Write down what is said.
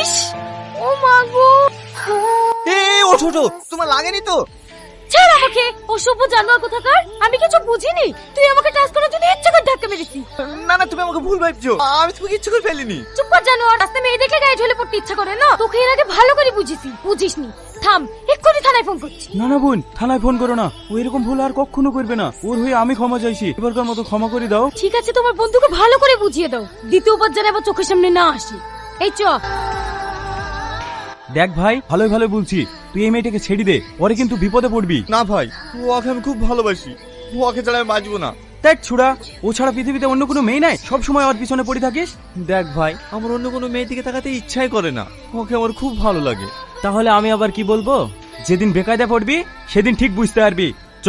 ইস, ও মা গো। ওঠো ওঠো, তোমার লাগেনি তো? ছাড় আমাকে, অসভ্য জানোয়ার কোথাকার। আমি কিছু বুঝিনি, তুই আমাকে টাচ করার জন্য ইচ্ছা করে ধাক্কা মেরেছিস। না না, তুমি আমাকে ভুল ভাবছো, আমি তোমাকে ইচ্ছে করে ফেলিনি। চুপ কর জানোয়ার, রাস্তায় মেয়ে দেখে গায়ে ঢলে পড়তে ইচ্ছা করে না? তোকে এর আগে ভালো করে বুঝিসনি। থাম, এক্ষুনি থানায় ফোন করছি। না না বোন, থানায় ফোন করো না। ও এরকম ভুল আর কখনো করবে না। ওর হয়ে আমি ক্ষমা চাইছি, এবারকার মতো ক্ষমা করে দাও। ঠিক আছে, তোমার বন্ধুকে ভালো করে বুঝিয়ে দাও, দ্বিতীয়বার যেন আবার চোখের সামনে না আসে। এই চ। দেখ ভাই, ভালোই ভালো বলছি, তুই এই মেয়েটাকে ছেড়ে দে, ওরে কিন্তু বিপদে পড়বি। না ভাই, ওকে আমি খুব ভালোবাসি, ওকে ছাড়া আমি বাঁচবো না। দেখ ছুড়া, ও ছাড়া পৃথিবীতে অন্য কোনো মেয়ে নাই, সব সময় ওর পিছনে পড়ে থাকিস। দেখ ভাই, আমার অন্য কোনো মেয়ের দিকে তাকাতে ইচ্ছাই করে না, ওকে আমার খুব ভালো লাগে। তাহলে আমি আবার কি বলবো? যেদিন বেকায়দা পড়বি সেদিন ঠিক বুঝতে পারবি। চ।